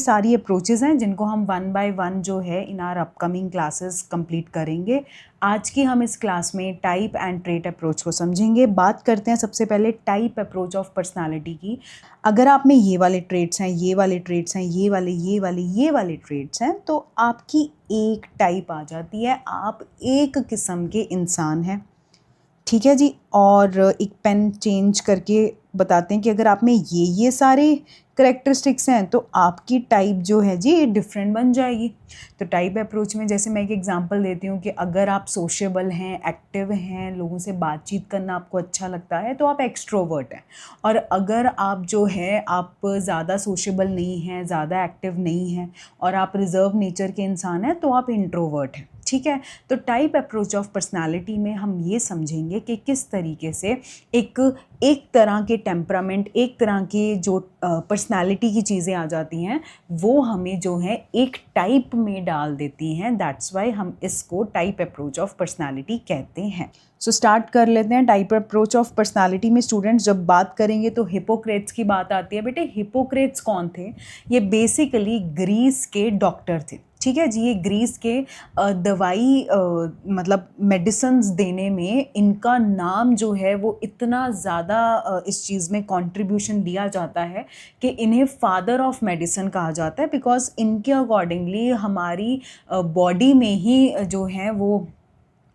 सारी अप्रोचेज़ हैं जिनको हम वन बाय वन जो है इन आर अपकमिंग क्लासेस कंप्लीट करेंगे। आज की हम इस क्लास में टाइप एंड ट्रेट अप्रोच को समझेंगे। बात करते हैं सबसे पहले टाइप अप्रोच ऑफ पर्सनालिटी की। अगर आप में ये वाले ट्रेट्स हैं, ये वाले ट्रेट्स हैं, ये वाले ट्रेट्स हैं, तो आपकी एक टाइप आ जाती है, आप एक किस्म के इंसान हैं। ठीक है जी। और एक पेन चेंज करके बताते हैं कि अगर आप में ये सारे करेक्टरिस्टिक्स हैं तो आपकी टाइप जो है जी ये डिफरेंट बन जाएगी। तो टाइप अप्रोच में जैसे मैं एक एग्जांपल देती हूँ कि अगर आप सोशेबल हैं, एक्टिव हैं, लोगों से बातचीत करना आपको अच्छा लगता है तो आप एक्सट्रोवर्ट हैं। और अगर आप जो है आप ज़्यादा सोशेबल नहीं हैं, ज़्यादा एक्टिव नहीं हैं और आप रिजर्व नेचर के इंसान हैं तो आप इंट्रोवर्ट हैं। ठीक है। तो टाइप अप्रोच ऑफ पर्सनालिटी में हम ये समझेंगे कि किस तरीके से एक तरह के टेम्परामेंट, एक तरह के जो पर्सनालिटी की चीज़ें आ जाती हैं वो हमें जो है एक टाइप में डाल देती हैं। दैट्स वाई हम इसको टाइप अप्रोच ऑफ पर्सनालिटी कहते हैं। सो स्टार्ट कर लेते हैं। टाइप अप्रोच ऑफ पर्सनालिटी में स्टूडेंट्स जब बात करेंगे तो हिपोक्रेट्स की बात आती है। बेटे हिपोक्रेट्स कौन थे? ये बेसिकली ग्रीस के डॉक्टर थे। ठीक है जी। ये ग्रीस के दवाई मतलब मेडिसिन्स देने में इनका नाम जो है वो इतना ज़्यादा इस चीज़ में कंट्रीब्यूशन दिया जाता है कि इन्हें फादर ऑफ मेडिसिन कहा जाता है। बिकॉज इनके अकॉर्डिंगली हमारी बॉडी में ही जो है वो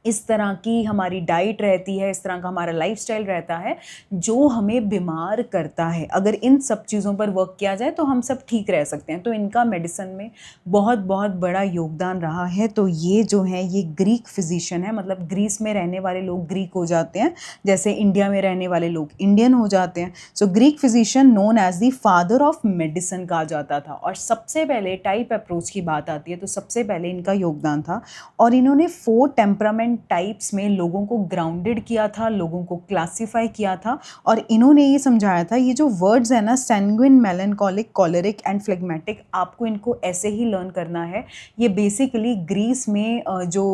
इस तरह की हमारी डाइट रहती है, इस तरह का हमारा लाइफस्टाइल रहता है जो हमें बीमार करता है। अगर इन सब चीज़ों पर वर्क किया जाए तो हम सब ठीक रह सकते हैं। तो इनका मेडिसिन में बहुत बहुत बड़ा योगदान रहा है। तो ये जो है ये ग्रीक फिजिशियन है, मतलब ग्रीस में रहने वाले लोग ग्रीक हो जाते हैं, जैसे इंडिया में रहने वाले लोग इंडियन हो जाते हैं। So Greek physician known as the father of medicine कहा जाता था। और सबसे पहले टाइप अप्रोच की बात आती है तो सबसे पहले इनका योगदान था और इन्होंने 4 टेम्परामेंट टाइप्स में लोगों को ग्राउंडेड किया था, लोगों को क्लासिफाई किया था। और इन्होंने ये समझाया था, ये जो वर्ड्स है ना, सैंग्विन, मेलनकॉलिक, कॉलरिक एंड फ्लेगमेटिक, आपको इनको ऐसे ही लर्न करना है। ये बेसिकली ग्रीस में जो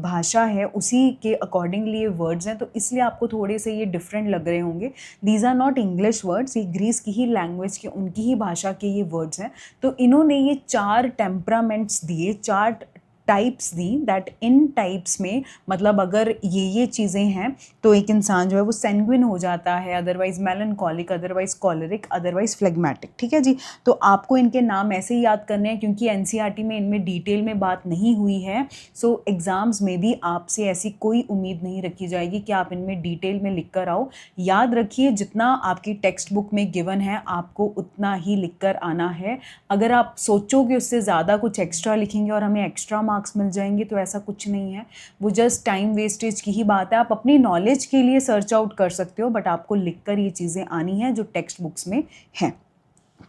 भाषा है उसी के अकॉर्डिंगली ये वर्ड्स हैं, तो इसलिए आपको थोड़े से ये डिफरेंट लग रहे होंगे। These are not English words, ये ग्रीस की ही लैंग्वेज के, उनकी ही भाषा के ये वर्ड्स हैं। तो इन्होंने ये 4 टेम्परामेंट्स दिए, 4 types the. That in types में मतलब अगर ये चीज़ें हैं तो एक इंसान जो है वो सैंग्विन हो जाता है, otherwise melancholic, otherwise choleric, otherwise phlegmatic. ठीक है जी। तो आपको इनके नाम ऐसे ही याद करने हैं क्योंकि एनसीईआरटी में इनमें डिटेल में बात नहीं हुई है। सो एग्जाम्स में भी आपसे ऐसी कोई उम्मीद नहीं रखी जाएगी कि आप इनमें डिटेल में लिख कर आओ। याद रखिए जितना आपकी टेक्स्ट बुक में गिवन है आपको उतना ही लिख कर आना है। अगर आप सोचो कि उससे ज़्यादा कुछ एक्स्ट्रा लिखेंगे और हमें एक्स्ट्रा मार्क्स मिल जाएंगे तो ऐसा कुछ नहीं है, वो जस्ट टाइम वेस्टेज की ही बात है। आप अपनी नॉलेज के लिए सर्च आउट कर सकते हो बट आपको लिखकर ये चीज़ें आनी है जो टेक्स्ट बुक्स में हैं।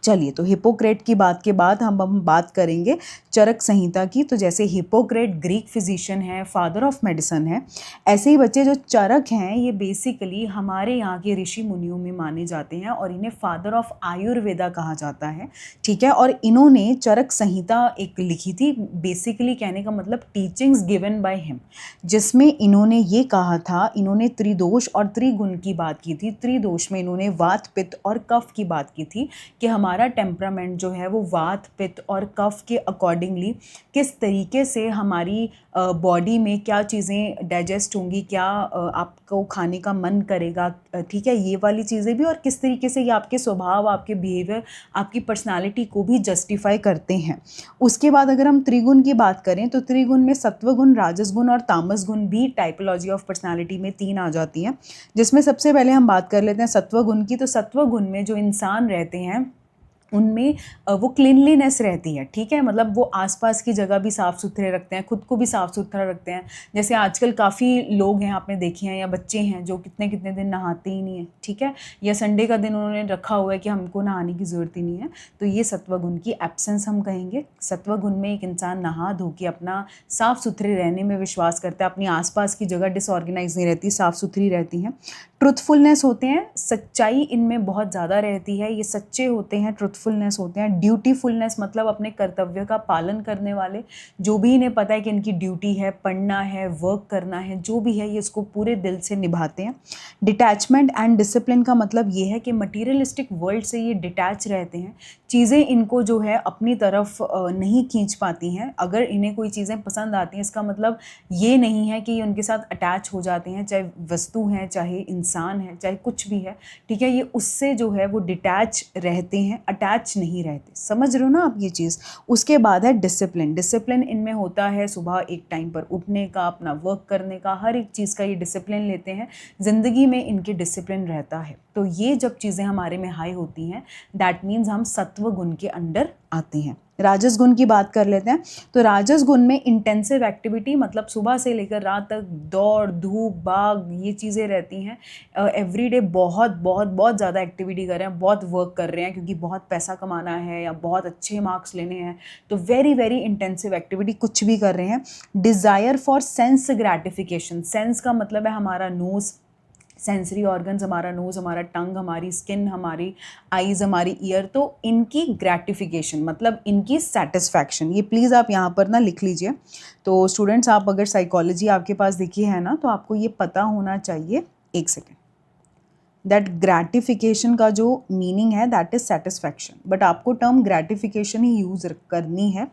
चलिए, तो हिपोक्रेट की बात के बाद हम बात करेंगे चरक संहिता की। तो जैसे हिपोक्रेट ग्रीक फिजिशियन है, फादर ऑफ मेडिसिन है, ऐसे ही बच्चे जो चरक हैं ये बेसिकली हमारे यहाँ के ऋषि मुनियों में माने जाते हैं और इन्हें फादर ऑफ आयुर्वेदा कहा जाता है। ठीक है। और इन्होंने चरक संहिता एक लिखी थी, बेसिकली कहने का मतलब टीचिंग्स गिवन बाय हिम, जिसमें इन्होंने ये कहा था, इन्होंने त्रिदोष और त्रिगुण की बात की थी। त्रिदोष में इन्होंने वात, पित्त और कफ की बात की थी कि हमारा टेम्परामेंट जो है वो वात, पित्त और कफ के अकॉर्डिंगली किस तरीके से हमारी बॉडी में क्या चीज़ें डाइजेस्ट होंगी, क्या आपको खाने का मन करेगा। ठीक है। ये वाली चीज़ें भी, और किस तरीके से ये आपके स्वभाव, आपके बिहेवियर, आपकी पर्सनालिटी को भी जस्टिफाई करते हैं। उसके बाद अगर हम त्रिगुण की बात करें तो त्रिगुण में सत्वगुण, राजस गुण और तामस गुण भी टाइपोलॉजी ऑफ पर्सनालिटी में 3 आ जाती हैं, जिसमें सबसे पहले हम बात कर लेते हैं सत्वगुण की। तो सत्वगुण में जो इंसान रहते हैं उनमें वो क्लीनलीनेस रहती है। ठीक है। मतलब वो आसपास की जगह भी साफ़ सुथरे रखते हैं, खुद को भी साफ़ सुथरा रखते हैं। जैसे आजकल काफ़ी लोग हैं, आपने देखे हैं, या बच्चे हैं जो कितने कितने दिन नहाते ही नहीं है। ठीक है। या संडे का दिन उन्होंने रखा हुआ है कि हमको नहाने की ज़रूरत ही नहीं है। तो ये सत्वगुण की एब्सेंस हम कहेंगे। सत्वगुण में एक इंसान नहा धो के अपना साफ़ सुथरे रहने में विश्वास करता है, अपनी आसपास की जगह डिसऑर्गेनाइज नहीं रहती, साफ़ सुथरी रहती हैं। ट्रुथफुलनेस होते हैं, सच्चाई इनमें बहुत ज़्यादा रहती है, ये सच्चे होते हैं, ट्रुथफुलनेस होते हैं। ड्यूटीफुलनेस मतलब अपने कर्तव्य का पालन करने वाले, जो भी इन्हें पता है कि इनकी ड्यूटी है, पढ़ना है, वर्क करना है, जो भी है ये इसको पूरे दिल से निभाते हैं। डिटैचमेंट एंड डिसिप्लिन का मतलब ये है कि मटीरियलिस्टिक वर्ल्ड से ये डिटैच रहते हैं, चीज़ें इनको जो है अपनी तरफ नहीं खींच पाती हैं। अगर इन्हें कोई चीज़ें पसंद आती हैं इसका मतलब ये नहीं है कि ये उनके साथ अटैच हो जाते हैं, चाहे वस्तु हैं, चाहे इंसान है, चाहे कुछ भी है, ठीक है। ये उससे जो है वो डिटैच रहते हैं, अटैच नहीं रहते। समझ रहे हो ना आप ये चीज़। उसके बाद है डिसिप्लिन। डिसिप्लिन इनमें होता है सुबह एक टाइम पर उठने का, अपना वर्क करने का, हर एक चीज़ का ये डिसिप्लिन लेते हैं। ज़िंदगी में इनके डिसिप्लिन रहता है। तो ये जब चीज़ें हमारे में हाई होती हैं दैट मीन्स हम सत्व गुण के अंडर आते हैं। राजस गुण की बात कर लेते हैं। तो राजस गुण में इंटेंसिव एक्टिविटी, मतलब सुबह से लेकर रात तक दौड़ धूप भाग ये चीज़ें रहती हैं। एवरीडे बहुत बहुत बहुत ज़्यादा एक्टिविटी कर रहे हैं, बहुत वर्क कर रहे हैं, क्योंकि बहुत पैसा कमाना है या बहुत अच्छे मार्क्स लेने हैं, तो वेरी वेरी इंटेंसिव एक्टिविटी कुछ भी कर रहे हैं। Desire for sense gratification. Sense का मतलब है हमारा नोज़, सेंसरी ऑर्गन्स, हमारा नोज़, हमारा टंग, हमारी स्किन, हमारी आईज़, हमारी ईयर। तो इनकी ग्रैटिफिकेशन मतलब इनकी सेटिस्फैक्शन, ये प्लीज़ आप यहाँ पर ना लिख लीजिए। तो स्टूडेंट्स, आप अगर साइकोलॉजी आपके पास देखी है ना, तो आपको ये पता होना चाहिए, एक सेकेंड, दैट ग्रैटिफिकेशन का जो मीनिंग है दैट इज़ सेटिस्फैक्शन। बट आपको टर्म ग्रैटिफिकेशन ही यूज़ करनी है,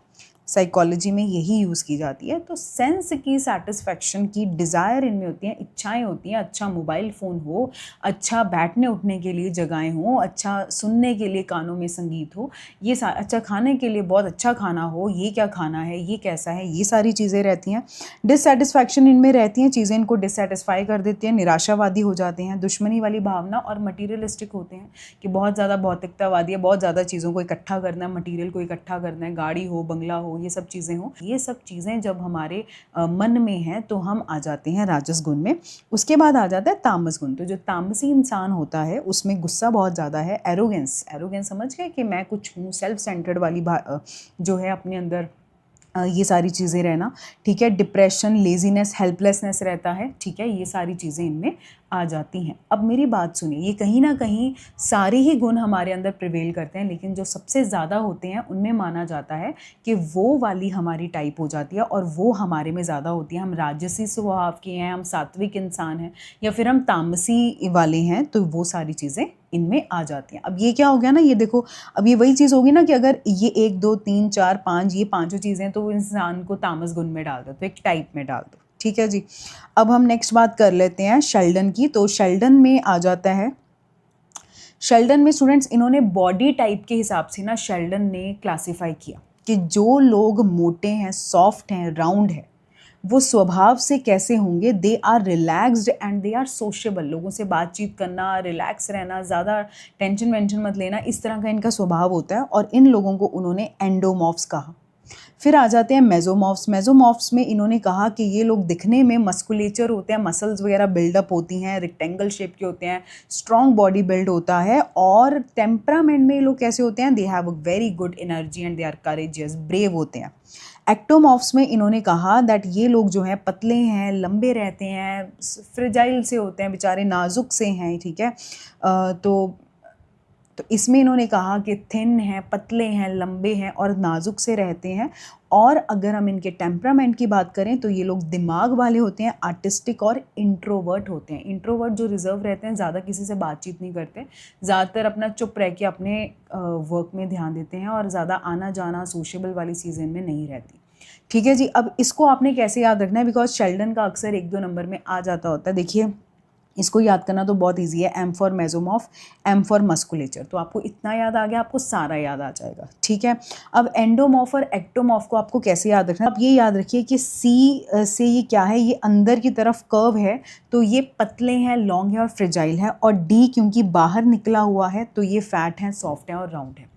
साइकोलॉजी में यही यूज़ की जाती है। तो सेंस की सेटिस्फैक्शन की डिज़ायर इनमें होती हैं, इच्छाएं होती हैं। अच्छा मोबाइल फ़ोन हो, अच्छा बैठने उठने के लिए जगहें हों, अच्छा सुनने के लिए कानों में संगीत हो, ये अच्छा खाने के लिए बहुत अच्छा खाना हो, ये क्या खाना है, ये कैसा है, ये सारी चीज़ें रहती हैं। डिससेटिस्फैक्शन इनमें रहती हैं, चीज़ें इनको डिससेटिस्फाई कर देती हैं, निराशावादी हो जाते हैं, दुश्मनी वाली भावना और मटीरियलिस्टिक होते हैं कि बहुत ज़्यादा भौतिकतावादी है, बहुत ज़्यादा चीज़ों को इकट्ठा करना है, मटीरियल को इकट्ठा करना है, गाड़ी हो, बंगला हो, ये सब चीज़ें हों। ये सब चीज़ें जब हमारे मन में हैं तो हम आ जाते हैं राजस गुण में। उसके बाद आ जाता है तामस गुण। तो जो तामसी इंसान होता है उसमें गुस्सा बहुत ज़्यादा है, एरोगेंस। एरोगेंस समझ गए कि मैं कुछ हूँ, सेल्फ सेंटर्ड वाली जो है अपने अंदर ये सारी चीज़ें रहना, ठीक है। डिप्रेशन, लेजीनेस, हेल्पलेसनेस रहता है, ठीक है। ये सारी चीज़ें इनमें आ जाती हैं। अब मेरी बात सुनिए, ये कहीं ना कहीं सारे ही गुण हमारे अंदर प्रिवेल करते हैं, लेकिन जो सबसे ज़्यादा होते हैं उनमें माना जाता है कि वो वाली हमारी टाइप हो जाती है और वो हमारे में ज़्यादा होती है। हम राजसी स्वभाव के हैं, हम सात्विक इंसान हैं, या फिर हम तामसी वाले हैं, तो वो सारी चीज़ें इनमें आ जाती हैं। अब ये क्या हो गया ना, ये देखो, अब ये वही चीज़ होगी ना कि अगर ये 1 2 3 4 5 ये पांचों चीज़ें, तो इंसान को तामस गुण में डाल दो, तो एक टाइप में डाल दो, ठीक है जी। अब हम नेक्स्ट बात कर लेते हैं शेल्डन की। तो शेल्डन में आ जाता है, शेल्डन में स्टूडेंट्स इन्होंने बॉडी टाइप के हिसाब से ना शेल्डन ने क्लासीफाई किया कि जो लोग मोटे हैं, सॉफ्ट हैं, राउंड है, वो स्वभाव से कैसे होंगे। They are relaxed and they are sociable. लोगों से बातचीत करना, रिलैक्स रहना, ज़्यादा टेंशन वेंशन मत लेना, इस तरह का इनका स्वभाव होता है। और इन लोगों को उन्होंने एंडोमॉर्फ्स कहा। फिर आ जाते हैं मेसोमॉर्फ्स। मेसोमॉर्फ्स में इन्होंने कहा कि ये लोग दिखने में मस्कुलेचर होते हैं, मसल्स वगैरह बिल्डअप होती हैं, रेक्टेंगल शेप के होते हैं, स्ट्रॉन्ग बॉडी बिल्ड होता है। और टेम्परामेंट में ये लोग कैसे होते हैं, they have a very good energy and they are courageous, brave होते हैं। एक्टोमॉर्फ्स में इन्होंने कहा दैट ये लोग जो हैं पतले हैं, लंबे रहते हैं, फ्रेजाइल से होते हैं, बेचारे नाजुक से हैं, ठीक है। तो इसमें इन्होंने कहा कि थिन हैं, पतले हैं, लंबे हैं और नाजुक से रहते हैं। और अगर हम इनके टेम्परामेंट की बात करें तो ये लोग दिमाग वाले होते हैं, आर्टिस्टिक और इंट्रोवर्ट होते हैं। इंट्रोवर्ट जो रिजर्व रहते हैं, ज़्यादा किसी से बातचीत नहीं करते, ज़्यादातर अपना चुप रह के अपने वर्क में ध्यान देते हैं और ज़्यादा आना जाना सोशेबल वाली चीज़ें में नहीं रहती, ठीक है जी। अब इसको आपने कैसे याद रखना है, बिकॉज शेल्डन का अक्सर 1-2 नंबर में आ जाता होता है। देखिए, इसको याद करना तो बहुत इजी है। M for mesomorph, M for musculature. तो आपको इतना याद आ गया, आपको सारा याद आ जाएगा, ठीक है। अब एंडोमॉर्फ और एक्टोमॉर्फ को आपको कैसे याद रखना है, आप ये याद रखिए कि सी से ये क्या है, ये अंदर की तरफ कर्व है, तो ये पतले हैं, लॉन्ग है और फ्रेजाइल है। और डी क्योंकि बाहर निकला हुआ है, तो ये फैट है, सॉफ्ट है और राउंड है,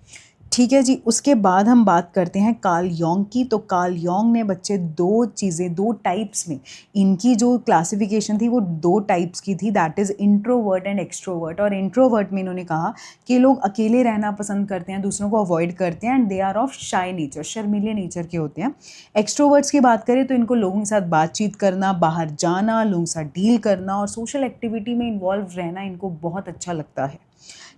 ठीक है जी। उसके बाद हम बात करते हैं कार्ल योंग की। तो कार्ल योंग ने बच्चे 2 चीज़ें, 2 टाइप्स में, इनकी जो क्लासिफिकेशन थी वो 2 टाइप्स की थी, that is introvert and extrovert. और इंट्रोवर्ट में इन्होंने कहा कि लोग अकेले रहना पसंद करते हैं, दूसरों को अवॉइड करते हैं, एंड दे आर ऑफ शाई नेचर, शर्मीले नेचर के होते हैं। एक्सट्रोवर्ट्स की बात करें तो इनको लोगों के साथ बातचीत करना, बाहर जाना, लोगों के साथ डील करना और सोशल एक्टिविटी में इन्वॉल्व रहना इनको बहुत अच्छा लगता है,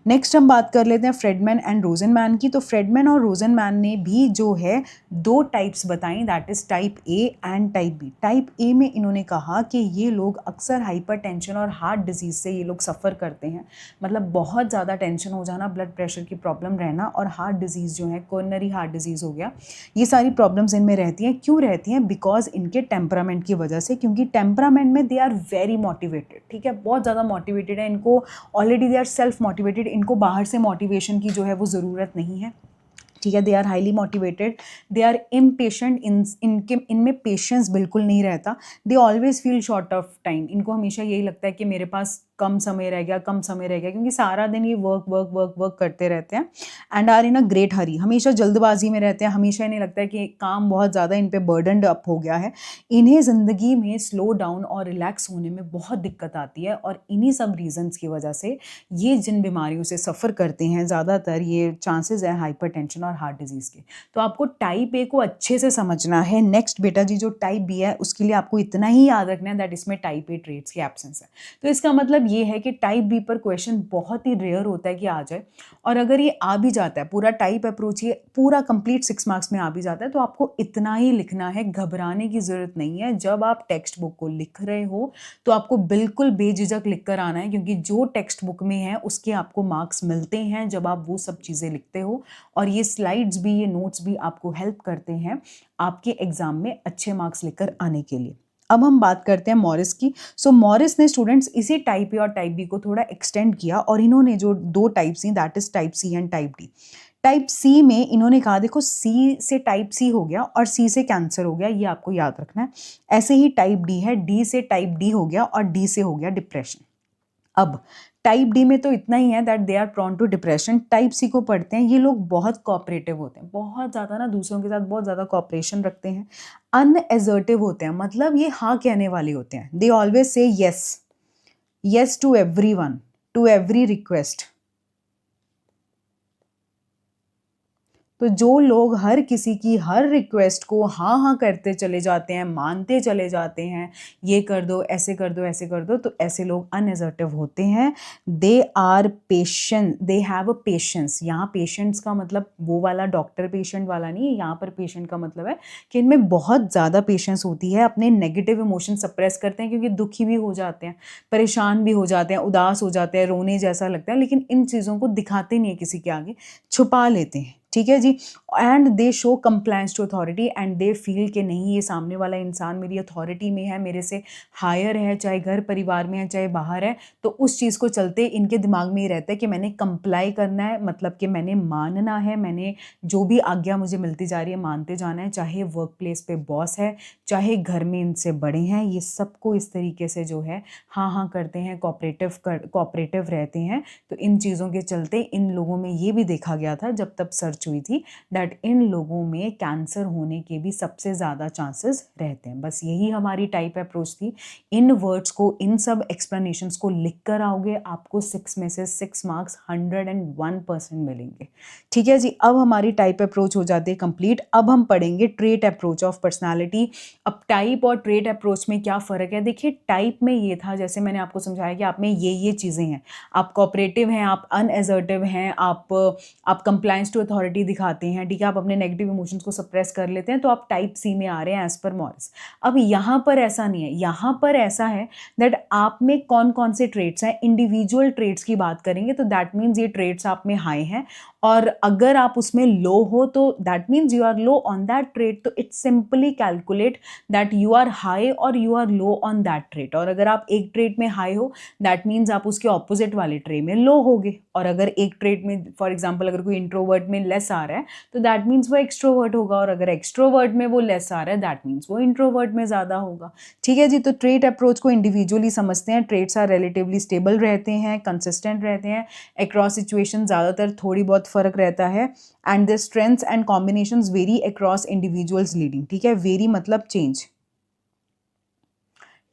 नेक्स्ट हम बात कर लेते हैं फ्रेडमैन एंड रोजनमैन की। तो फ्रेडमैन और रोजनमैन ने भी जो है दो टाइप्स बताई, that is type A and type B. Type A में इन्होंने कहा कि ये लोग अक्सर हाइपरटेंशन और हार्ट डिजीज़ से ये लोग सफ़र करते हैं, मतलब बहुत ज़्यादा टेंशन हो जाना, ब्लड प्रेशर की प्रॉब्लम रहना और हार्ट डिजीज़ जो है कोरोनरी हार्ट डिजीज़ हो गया, ये सारी प्रॉब्लम्स इनमें रहती हैं। क्यों रहती हैं? बिकॉज इनके टेम्परामेंट की वजह से, क्योंकि टेम्परामेंट में दे आर वेरी मोटिवेटेड, ठीक है, बहुत ज़्यादा मोटिवेटेड है, इनको already they are self motivated, इनको बाहर से मोटिवेशन की जो है वो ज़रूरत नहीं है, ठीक है। They are highly motivated, they are impatient, इनमें पेशेंस बिल्कुल नहीं रहता। They always feel short of time, इनको हमेशा यही लगता है कि मेरे पास कम समय रह गया, कम समय रह गया, क्योंकि सारा दिन ये वर्क वर्क वर्क वर्क करते रहते हैं। And are in a great hurry, हमेशा जल्दबाजी में रहते हैं, हमेशा इन्हें लगता है कि काम बहुत ज़्यादा इन पे बर्डनड अप हो गया है। इन्हें ज़िंदगी में स्लो डाउन और रिलैक्स होने में बहुत दिक्कत आती है, और इन्हीं सब रीजंस की वजह से ये जिन बीमारियों से सफ़र करते हैं ज़्यादातर, ये चांसेस है हाइपरटेंशन और हार्ट डिजीज़ के। तो आपको टाइप ए को अच्छे से समझना है। नेक्स्ट बेटा जी जो टाइप बी है उसके लिए आपको इतना ही याद रखना है दैट इसमें टाइप ए ट्रेट्स की एब्सेंस है। तो इसका मतलब ये है कि टाइप बी पर क्वेश्चन बहुत ही रेयर होता है कि आ जाए, और अगर ये आ भी जाता है, पूरा टाइप अप्रोच ये पूरा कंप्लीट 6 मार्क्स में आ भी जाता है, तो आपको इतना ही लिखना है, घबराने की ज़रूरत नहीं है। जब आप टेक्स्ट बुक को लिख रहे हो तो आपको बिल्कुल बेझिझक लिख कर आना है, क्योंकि जो टेक्स्ट बुक में है उसके आपको मार्क्स मिलते हैं जब आप वो सब चीज़ें लिखते हो, और ये स्लाइड्स भी, ये नोट्स भी आपको हेल्प करते हैं आपके एग्जाम में अच्छे मार्क्स लेकर आने के लिए। अब हम बात करते हैं मॉरिस की। सो मॉरिस ने स्टूडेंट्स इसी टाइप ए और टाइप बी को थोड़ा एक्सटेंड किया, और इन्होंने जो दो टाइप्स थी that is type C and type D. Type C में इन्होंने कहा देखो सी से टाइप सी हो गया और सी से कैंसर हो गया, ये आपको याद रखना है। ऐसे ही टाइप डी है, डी से टाइप डी हो गया और डी से हो गया डिप्रेशन। अब टाइप डी में तो इतना ही है that they are prone to depression. Type C को पढ़ते हैं, ये लोग बहुत कोऑपरेटिव होते हैं, बहुत ज़्यादा ना दूसरों के साथ बहुत ज़्यादा कोऑपरेशन रखते हैं, अनएजर्टिव होते हैं, मतलब ये हाँ कहने वाले होते हैं। They always say yes, yes to everyone, to every request. तो जो लोग हर किसी की हर रिक्वेस्ट को हाँ हाँ करते चले जाते हैं, मानते चले जाते हैं, ये कर दो, ऐसे कर दो, ऐसे कर दो, तो ऐसे लोग अनएजर्टिव होते हैं। They are patient, they have a patience. यहाँ पेशेंट्स का मतलब वो वाला डॉक्टर पेशेंट वाला नहीं है, यहाँ पर पेशेंट का मतलब है कि इनमें बहुत ज़्यादा पेशेंस होती है। अपने नेगेटिव इमोशन सप्रेस करते हैं, क्योंकि दुखी भी हो जाते हैं, परेशान भी हो जाते हैं, उदास हो जाते हैं, रोने जैसा लगता है, लेकिन इन चीज़ों को दिखाते नहीं है किसी के आगे, छुपा लेते हैं, ठीक है जी। And they show compliance to authority, and they feel कि नहीं ये सामने वाला इंसान मेरी अथॉरिटी में है, मेरे से हायर है, चाहे घर परिवार में है चाहे बाहर है, तो उस चीज़ को चलते इनके दिमाग में ही रहता है कि मैंने कंप्लाई करना है, मतलब कि मैंने मानना है, मैंने जो भी आज्ञा मुझे मिलती जा रही है मानते जाना है, चाहे वर्क प्लेस पे बॉस है, चाहे घर में इनसे बड़े हैं, ये सबको इस तरीके से जो है हाँ हाँ करते हैं, कोऑपरेटिव रहते हैं। तो इन चीज़ों के चलते इन लोगों में ये भी देखा गया था जब तब सर्च हुई थी दैट इन लोगों में कैंसर होने के भी सबसे ज़्यादा चांसेस रहते हैं। बस यही हमारी टाइप अप्रोच थी। इन वर्ड्स को, इन सब एक्सप्लेनेशंस को लिख कर आओगे, आपको 6 में से 6 मार्क्स 101% मिलेंगे, ठीक है जी। अब हमारी टाइप अप्रोच हो जाती है कंप्लीट। अब हम पढ़ेंगे ट्रेट अप्रोच ऑफ पर्सनालिटी। अब टाइप और ट्रेट अप्रोच में क्या फ़र्क है? देखिए टाइप में ये था, जैसे मैंने आपको समझाया कि आप में ये चीज़ें हैं, आप कोऑपरेटिव हैं, आप अनएजर्टिव हैं, आप कंप्लायंस टू अथॉरिटी दिखाते हैं, ठीक है, आप अपने नेगेटिव इमोशंस को सप्रेस कर लेते हैं, तो आप टाइप सी में आ रहे हैं एज पर मॉरिस। अब यहाँ पर ऐसा नहीं है, यहाँ पर ऐसा है दैट आप में कौन कौन से ट्रेट्स हैं, इंडिविजुअल ट्रेट्स की बात करेंगे, तो दैट मीन्स ये ट्रेट्स आप में हाई हैं, और अगर आप उसमें लो हो तो that means you are low on that trait. तो it's simply calculate that you are high और you are low on that trait. और अगर आप एक ट्रेट में हाई हो दैट मीन्स आप उसके ऑपोजिट वाले ट्रे में लो होगे, और अगर एक ट्रेट में फॉर एग्जाम्पल अगर कोई इंट्रोवर्ट में लेस आ रहा है तो दैट मीन्स वो एक्सट्रोवर्ट होगा, और अगर एक्सट्रोवर्ट में वो लेस आ रहा है दैट मीन्स वो इंट्रोवर्ट में ज़्यादा होगा, ठीक है जी। तो ट्रेट अप्रोच को इंडिविजुअली समझते हैं। ट्रेट्स आर रिलेटिवली स्टेबल रहते हैं, कंसिस्टेंट रहते हैं, अक्रॉस सिचुएशन ज़्यादातर थोड़ी बहुत फ़र्क रहता है, and the strengths and combinations vary across individuals leading, ठीक है, वेरी मतलब चेंज।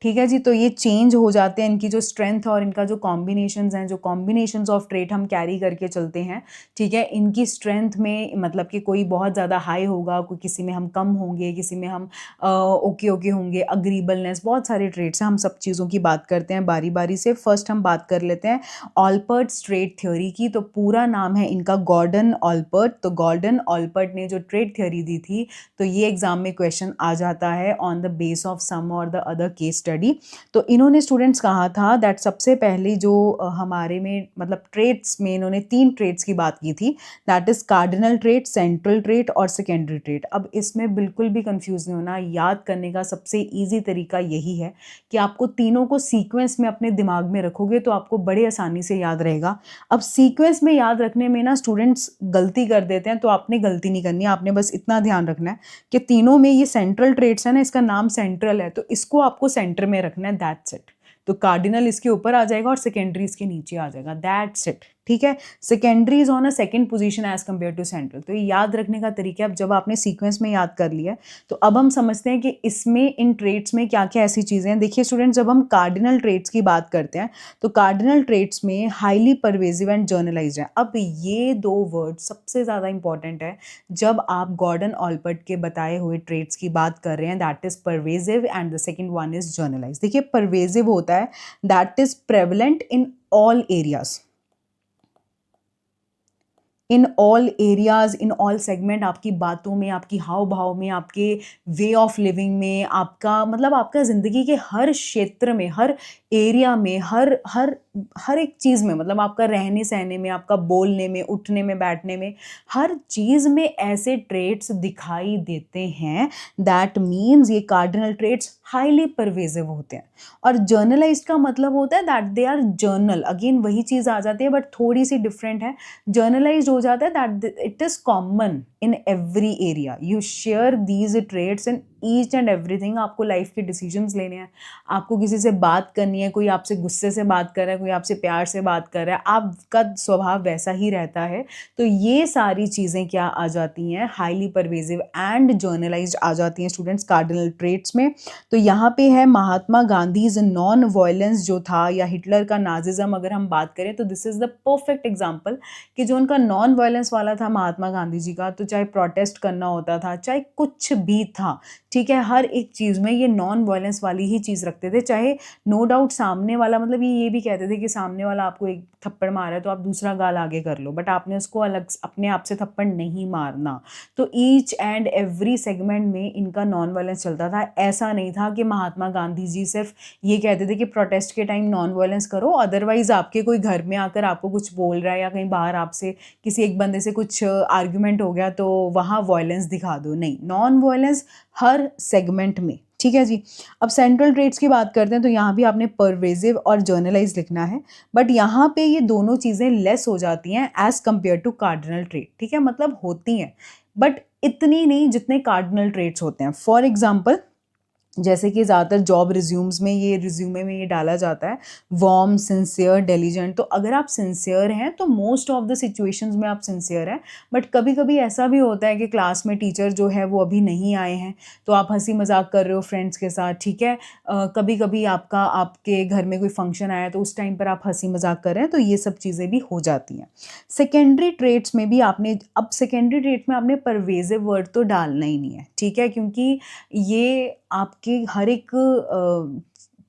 ठीक है जी। तो ये चेंज हो जाते हैं, इनकी जो स्ट्रेंथ और इनका जो कॉम्बिनेशंस हैं, जो कॉम्बिनेशंस ऑफ ट्रेट हम कैरी करके चलते हैं, ठीक है, इनकी स्ट्रेंथ में मतलब कि कोई बहुत ज़्यादा हाई होगा, कोई किसी में हम कम होंगे, किसी में हम ओके ओके होंगे, अग्रीबलनेस, बहुत सारे ट्रेट्स हैं। हम सब चीज़ों की बात करते हैं बारी बारी से। फर्स्ट हम बात कर लेते हैं ऑलपर्ट ट्रेट थ्योरी की। तो पूरा नाम है इनका गॉर्डन ऑलपर्ट। तो गॉर्डन ऑलपर्ट ने जो ट्रेट थ्योरी दी थी, तो ये एग्जाम में क्वेश्चन आ जाता है on the base of some और द अदर केस स्टडी। तो इन्होंने स्टूडेंट्स कहा था दैट सबसे पहले जो हमारे में मतलब ट्रेट्स में इन्होंने 3 ट्रेट्स की बात की थी, that is cardinal trait, central trait और सेकेंडरी ट्रेट। अब इसमें बिल्कुल भी कंफ्यूज नहीं होना, याद करने का सबसे ईजी तरीका यही है कि आपको तीनों को सीक्वेंस में अपने दिमाग में रखोगे तो आपको बड़े आसानी से याद रहेगा। अब सीक्वेंस में याद रखने में ना स्टूडेंट्स गलती कर देते हैं, तो आपने गलती नहीं करनी है, आपने बस इतना ध्यान रखना है कि तीनों में ये सेंट्रल ट्रेट्स है ना, इसका नाम सेंट्रल है, तो इसको आपको सेंटर में रखना है, दैट्स इट। तो कार्डिनल इसके ऊपर आ जाएगा और सेकेंडरी इसके नीचे आ जाएगा, दैट्स इट। ठीक है, secondary is on a second position as compare to central. तो ये याद रखने का तरीका है। अब जब आपने सीक्वेंस में याद कर लिया तो अब हम समझते हैं कि इसमें इन ट्रेट्स में क्या क्या ऐसी चीज़ें हैं। देखिए स्टूडेंट, जब हम कार्डिनल ट्रेट्स की बात करते हैं तो कार्डिनल ट्रेट्स में हाईली परवेजिव एंड जर्नलाइज्ड है। अब ये 2 वर्ड सबसे ज़्यादा इंपॉर्टेंट है जब आप गॉर्डन ऑलपर्ट के बताए हुए ट्रेट्स की बात कर रहे हैं, that is pervasive and the second one is generalized. देखिए परवेजिव होता है that is prevalent in all areas, in all areas, in all segment, आपकी बातों में, आपकी हाव भाव में, आपके वे ऑफ लिविंग में, आपका मतलब आपका ज़िंदगी के हर क्षेत्र में, हर एरिया में, हर हर हर एक चीज़ में, मतलब आपका रहने सहने में, आपका बोलने में, उठने में, बैठने में, हर चीज़ में ऐसे ट्रेट्स दिखाई देते हैं। दैट मीन्स ये कार्डिनल ट्रेट्स हाईली परवेजिव होते हैं। और जर्नलाइज्ड का मतलब होता है that they are general, again वही चीज़ आ जाती है बट थोड़ी सी डिफरेंट है। जर्नलाइज्ड हो जाता है that it is common in every area, you share these traits in each and everything. आपको लाइफ के डिसीजंस लेने हैं, आपको किसी से बात करनी है, कोई आपसे गुस्से से बात कर रहा है, कोई आपसे प्यार से बात कर रहा है, आपका स्वभाव वैसा ही रहता है। तो ये सारी चीज़ें क्या आ जाती हैं, हाईली परवेजिव एंड जर्नलाइज्ड आ जाती हैं स्टूडेंट्स कार्डिनल ट्रेट्स में। तो यहाँ पे है महात्मा गांधीज नॉन वायलेंस जो था, या हिटलर का नाजिज्म अगर हम बात करें तो this is the perfect example कि जो उनका नॉन वायलेंस वाला था महात्मा गांधी जी का, तो चाहे प्रोटेस्ट करना होता था, चाहे कुछ भी था, ठीक है, हर एक चीज़ में ये नॉन वायलेंस वाली ही चीज़ रखते थे। चाहे नो डाउट सामने वाला, मतलब ये भी कहते थे कि सामने वाला आपको एक थप्पड़ मारा है तो आप दूसरा गाल आगे कर लो, बट आपने उसको अलग अपने आप से थप्पड़ नहीं मारना। तो ईच एंड एवरी सेगमेंट में इनका नॉन वायलेंस चलता था। ऐसा नहीं था कि महात्मा गांधी जी सिर्फ ये कहते थे कि प्रोटेस्ट के टाइम नॉन वायलेंस करो, अदरवाइज आपके कोई घर में आकर आपको कुछ बोल रहा है या कहीं बाहर आपसे किसी एक बंदे से कुछ आर्ग्यूमेंट हो गया तो वहाँ वायलेंस दिखा दो, नहीं, नॉन वायलेंस हर सेगमेंट में। ठीक है जी। अब सेंट्रल ट्रेट्स की बात करते हैं तो यहाँ भी आपने परवेजिव और जर्नलाइज लिखना है, बट यहाँ पे ये दोनों चीज़ें लेस हो जाती हैं as compare to cardinal trait. ठीक है, मतलब होती हैं बट इतनी नहीं जितने कार्डिनल ट्रेट्स होते हैं। फॉर एग्जाम्पल, जैसे कि ज़्यादातर जॉब रिज्यूम्स में ये रिज्यूमे में ये डाला जाता है वार्म, सिंसियर, डिलीजेंट। तो अगर आप सिंसियर हैं तो मोस्ट ऑफ द सिचुएशंस में आप सिंसियर हैं, बट कभी कभी ऐसा भी होता है कि क्लास में टीचर जो है वो अभी नहीं आए हैं तो आप हंसी मजाक कर रहे हो फ्रेंड्स के साथ, ठीक है। कभी कभी आपके घर में कोई फंक्शन आया तो उस टाइम पर आप हंसी मजाक कर रहे हैं, तो ये सब चीज़ें भी हो जाती हैं। सेकेंडरी ट्रेट्स में भी आपने, अब सेकेंडरी ट्रेट में आपने परवेजिव वर्ड तो डालना ही नहीं है, ठीक है, क्योंकि ये आपके हर एक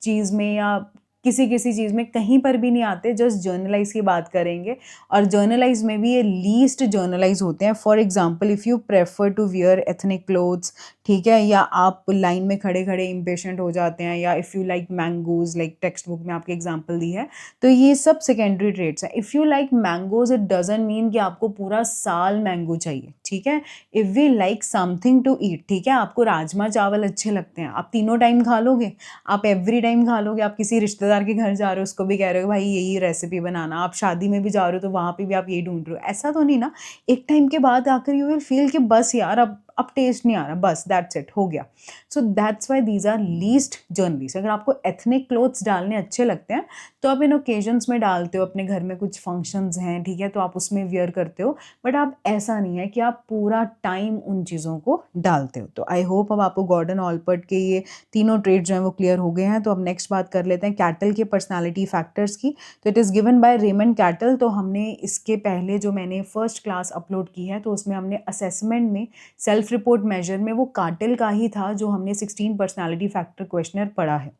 चीज़ में या किसी किसी चीज़ में कहीं पर भी नहीं आते। जस्ट जर्नलाइज की बात करेंगे और जर्नलाइज में भी ये लीस्ट जर्नलाइज होते हैं। For example, if you prefer to wear ethnic clothes, ठीक है, या आप लाइन में खड़े खड़े इम्पेशेंट हो जाते हैं, या if you like mangoes, like text book में आपके एग्जाम्पल दी है, तो ये सब सेकेंडरी ट्रेट्स हैं। If you like mangoes it doesn't mean कि आपको पूरा साल मैंगो चाहिए, ठीक है। If we like something to eat, ठीक है, आपको राजमा चावल अच्छे लगते हैं, आप तीनों टाइम खा लोगे, आप एवरी टाइम खा लोगे, आप किसी रिश्तेदार के घर जा रहे हो उसको भी कह रहे हो भाई यही रेसिपी बनाना, आप शादी में भी जा रहे हो तो वहाँ पे भी आप यही ढूंढ रहे हो, ऐसा तो नहीं ना। एक टाइम के बाद आकर यू विल फील कि बस यार अब अब टेस्ट नहीं आ रहा, बस दैट्स इट, हो गया। So that's why these are least generalist. अगर आपको एथनिक क्लोथ्स डालने अच्छे लगते हैं तो आप इन ओकेजन्स में डालते हो, अपने घर में कुछ फंक्शंस हैं, ठीक है, तो आप उसमें वियर करते हो, बट आप ऐसा नहीं है कि आप पूरा टाइम उन चीज़ों को डालते हो। तो आई होप अब आपको गॉर्डन ऑलपर्ट के ये तीनों ट्रेड्स जो हैं वो क्लियर हो गए हैं। तो अब नेक्स्ट बात कर लेते हैं कैटल के पर्सनालिटी फैक्टर्स की। तो it is given by Raymond cattle. तो हमने इसके पहले जो मैंने फर्स्ट क्लास अपलोड की है तो उसमें हमने असेसमेंट में सेल्फ रिपोर्ट मेजर में वो कैटल का ही था जो हमने 16 पर्सनालिटी फैक्टर क्वेश्चनर पढ़ा है।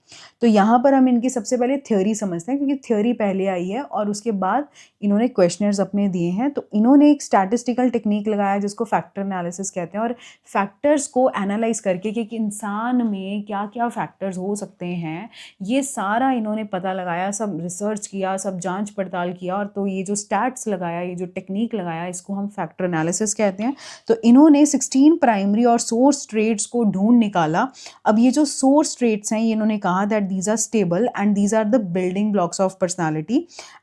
तो यहाँ पर हम इनकी सबसे पहले थ्योरी समझते हैं, क्योंकि थ्योरी पहले आई है और उसके बाद इन्होंने क्वेश्चनर्स अपने दिए हैं। तो इन्होंने एक स्टैटिस्टिकल टेक्निक लगाया जिसको फैक्टर एनालिसिस कहते हैं, और फैक्टर्स को एनालाइज करके कि एक इंसान में क्या क्या फैक्टर्स हो सकते हैं, ये सारा इन्होंने पता लगाया, सब रिसर्च किया, सब जांच पड़ताल किया, और तो ये जो स्टैट्स लगाया, ये जो टेक्निक लगाया, इसको हम फैक्टर एनालिसिस कहते हैं। तो इन्होंने 16 प्राइमरी और सोर्स ट्रेड्स को ढूंढ निकाला। अब ये जो सोर्स ट्रेड्स हैं, ये इन्होंने कहा that these are stable and these are the building blocks of personality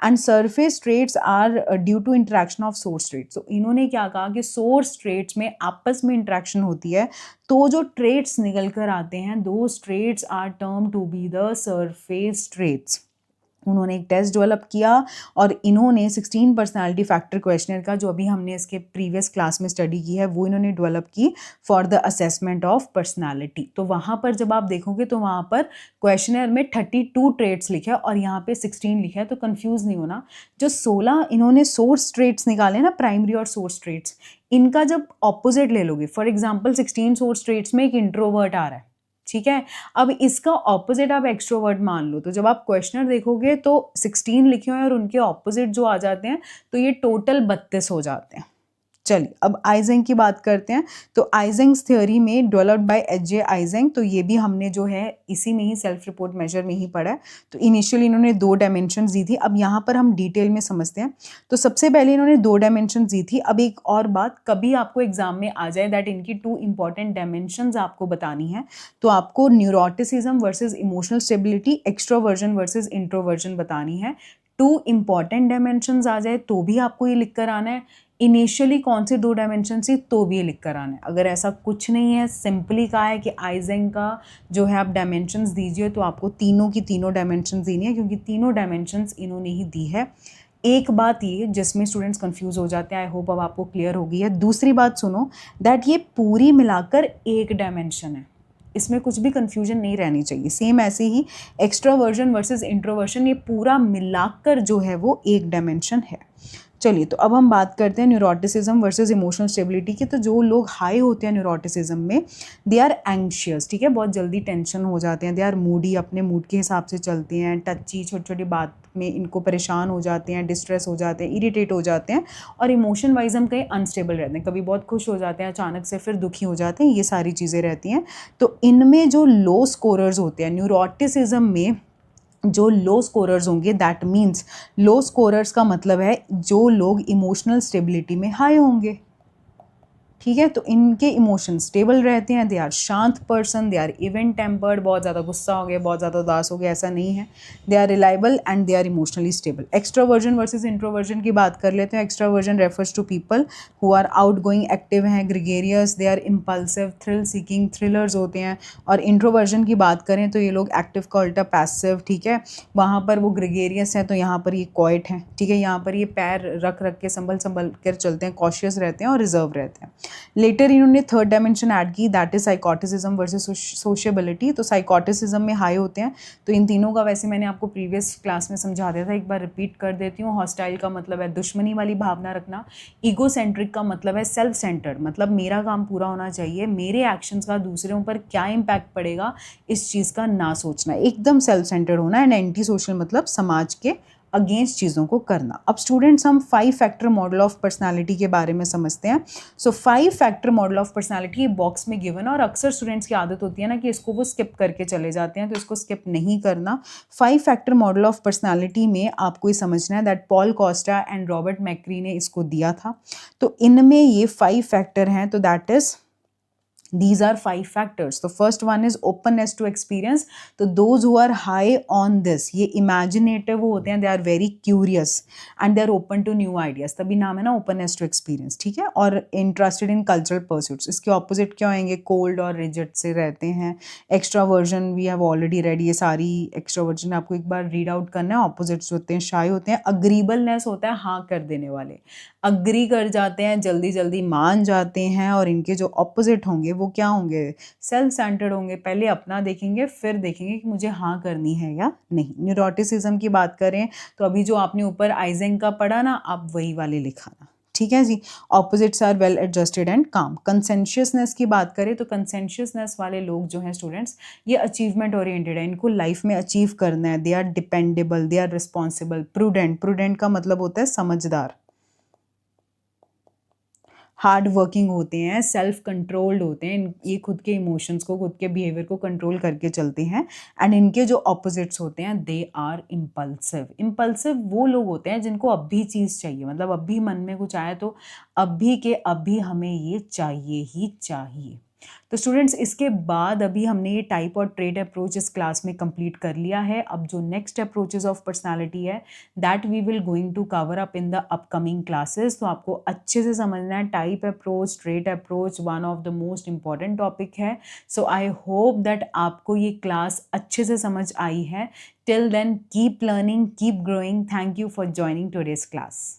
and surface traits are due to interaction of source traits. तो इन्होंने क्या कहा कि सोर्स ट्रेड्स में आपस में इंटरेक्शन होती है, तो जो ट्रेड्स निकल कर आते हैं, those traits are term to be the surface traits. उन्होंने एक टेस्ट डेवलप किया और इन्होंने 16 पर्सनालिटी फैक्टर क्वेश्चनर का, जो अभी हमने इसके प्रीवियस क्लास में स्टडी की है, वो इन्होंने डेवलप की for the assessment of personality. तो वहाँ पर जब आप देखोगे तो वहाँ पर क्वेश्चनर में 32 ट्रेड्स लिखे और यहाँ पे 16 लिखे है, तो कंफ्यूज नहीं होना। जो 16 इन्होंने सोर्स ट्रेड्स निकाले ना, प्राइमरी और सोर्स ट्रेड्स, इनका जब ऑपोजिट ले लोगे, फॉर एग्जाम्पल 16 सोर्स ट्रेड्स में एक इंट्रोवर्ट आ रहा है, ठीक है, अब इसका ऑपोजिट आप एक्सट्रोवर्ट मान लो, तो जब आप क्वेश्चनर देखोगे तो 16 लिखे हुए हैं और उनके ऑपोजिट जो आ जाते हैं तो ये टोटल 32 हो जाते हैं। चलिए अब आइजेंग की बात करते हैं। तो आइजेंग्स थ्योरी में डेवलप्ड बाय एच.जे. आइजेंग, तो ये भी हमने जो है इसी में ही सेल्फ रिपोर्ट मेजर में ही पढ़ा है। तो इनिशियली इन्होंने 2 डायमेंशंस दी थी। अब यहाँ पर हम डिटेल में समझते हैं। तो सबसे पहले इन्होंने 2 डायमेंशंस दी थी। अब एक और बात, कभी आपको एग्जाम में आ जाए दैट इनकी 2 इंपॉर्टेंट डायमेंशंस आपको बतानी है, तो आपको neuroticism versus emotional stability, extroversion versus introversion बतानी है। 2 इंपॉर्टेंट डायमेंशंस आ जाए तो भी आपको ये लिख कर आना है। इनिशियली कौन से 2 डायमेंशन थी तो भी ये लिख कर आना है। अगर ऐसा कुछ नहीं है, सिंपली कहा है कि आइजेंग का जो है आप डायमेंशंस दीजिए, तो आपको तीनों की तीनों डायमेंशंस देनी है, क्योंकि तीनों डायमेंशंस इन्होंने ही दी है। एक बात ये जिसमें स्टूडेंट्स कंफ्यूज हो जाते हैं, आई होप अब आपको क्लियर हो गई है। दूसरी बात सुनो, दैट ये पूरी मिलाकर एक डायमेंशन है, इसमें कुछ भी कंफ्यूजन नहीं रहनी चाहिए। सेम ऐसे ही एक्सट्रोवर्जन वर्सेस इंट्रोवर्जन, ये पूरा मिलाकर जो है वो एक डायमेंशन है। चलिए तो अब हम बात करते हैं न्यूरोटिसिज्म वर्सेस इमोशनल स्टेबिलिटी की। तो जो लोग हाई होते हैं न्यूरोटिसिज्म में, दे आर एंग्शियस, ठीक है, बहुत जल्दी टेंशन हो जाते हैं, दे आर मूडी, अपने मूड के हिसाब से चलते हैं, टची, छोटी छोटी बात में इनको परेशान हो जाते हैं, डिस्ट्रेस हो जाते हैं, इरिटेट हो जाते हैं, और इमोशन वाइज हम कहीं अनस्टेबल रहते हैं, कभी बहुत खुश हो जाते हैं अचानक से, फिर दुखी हो जाते हैं, ये सारी चीज़ें रहती हैं। तो इनमें जो लो स्कोरर्स होते हैं न्यूरोटिसिज्म में, जो लो स्कोरर्स होंगे, दैट मीन्स लो स्कोरर्स का मतलब है जो लोग इमोशनल स्टेबिलिटी में हाई होंगे, ठीक है, तो इनके इमोशन स्टेबल रहते हैं, दे आर शांत person, they are even tempered, बहुत ज़्यादा गुस्सा हो गया, बहुत ज़्यादा उदास हो गया, ऐसा नहीं है, they are reliable and they are emotionally stable. Extroversion versus introversion की बात कर लेते हैं। Extroversion refers to people who are outgoing, active हैं, gregarious, they are impulsive, thrill seeking, thrillers होते हैं। और इंट्रोवर्जन की बात करें तो ये लोग एक्टिव का उल्टा पैसिव, ठीक है, वहाँ पर वो ग्रेगेरियस हैं तो यहाँ पर ये क्वाइट हैं, ठीक है, यहाँ पर ये पैर रख रख के संभल कर चलते हैं, कॉशियस रहते हैं और रिजर्व रहते हैं। लेटर इन्होंने थर्ड डायमेंशन ऐड की, दैट इज साइकोटिसिज्म वर्सेस सोशिएबिलिटी। तो साइकोटिसिज्म में हाई होते हैं। तो इन तीनों का वैसे मैंने आपको प्रीवियस क्लास में समझा दिया था, एक बार रिपीट कर देती हूँ। हॉस्टाइल का मतलब है दुश्मनी वाली भावना रखना, ईगोसेंट्रिक का मतलब है सेल्फ सेंटर्ड, मतलब मेरा काम पूरा होना चाहिए, मेरे एक्शंस का दूसरों पर क्या इम्पैक्ट पड़ेगा इस चीज़ का ना सोचना, एकदम सेल्फ सेंटर्ड होना। एंड एंटी सोशल मतलब समाज के अगेंस्ट चीज़ों को करना। अब स्टूडेंट्स हम 5 फैक्टर मॉडल ऑफ पर्सनालिटी के बारे में समझते हैं। सो 5 factor model of personality box में गिवन, और अक्सर स्टूडेंट्स की आदत होती है ना कि इसको वो स्किप करके चले जाते हैं, तो इसको स्किप नहीं करना। 5 फैक्टर मॉडल ऑफ पर्सनालिटी में आपको ये समझना है that Paul Costa and Robert McCrae ने इसको दिया था। तो इनमें ये 5 फैक्टर हैं, तो that is These are 5 factors. So first one is openness to experience. तो those who are high on this, ये imaginative होते हैं, they are very curious and they are open to new ideas. तभी नाम है ना openness to experience, ठीक है. और interested in cultural pursuits. इसके opposite क्या होंगे? cold और rigid से रहते हैं. extraversion we have already read, ये सारी extraversion आपको एक बार read out करना है. opposites होते हैं shy होते हैं. agreeableness होता है हाँ कर देने वाले, अग्री कर जाते हैं, जल्दी जल्दी मान जाते हैं. और इनके जो ऑपोजिट होंगे वो क्या होंगे? सेल्फ सेंटर्ड होंगे. पहले अपना देखेंगे फिर देखेंगे कि मुझे हाँ करनी है या नहीं. न्यूरोटिसिज्म की बात करें तो अभी जो आपने ऊपर आइजेंग का पढ़ा ना, आप वही वाले लिखाना, ठीक है जी. Opposites are well adjusted and calm. Conscientiousness की बात करें तो कंसेंशियसनेस वाले लोग जो हैं स्टूडेंट्स, ये अचीवमेंट ओरिएंटेड है. इनको लाइफ में अचीव करना है. They are dependable, they are responsible. Prudent, prudent का मतलब होता है समझदार. हार्ड वर्किंग होते हैं, सेल्फ कंट्रोल्ड होते हैं. ये खुद के इमोशंस को, खुद के बिहेवियर को कंट्रोल करके चलते हैं. एंड इनके जो ऑपोजिट्स होते हैं, दे आर इम्पल्सिव. इम्पल्सिव वो लोग होते हैं जिनको अभी चीज़ चाहिए, मतलब अभी मन में कुछ आया तो अभी के अभी हमें ये चाहिए ही चाहिए. तो स्टूडेंट्स, इसके बाद अभी हमने ये टाइप और ट्रेट अप्रोच इस क्लास में कंप्लीट कर लिया है. अब जो नेक्स्ट अप्रोचेस ऑफ पर्सनालिटी है, that we will going to cover up in the upcoming classes. तो आपको अच्छे से समझना है type approach, trait approach one of the most important topic है. सो आई होप दैट आपको ये क्लास अच्छे से समझ आई है. Till then keep learning, keep growing. Thank you for joining today's class.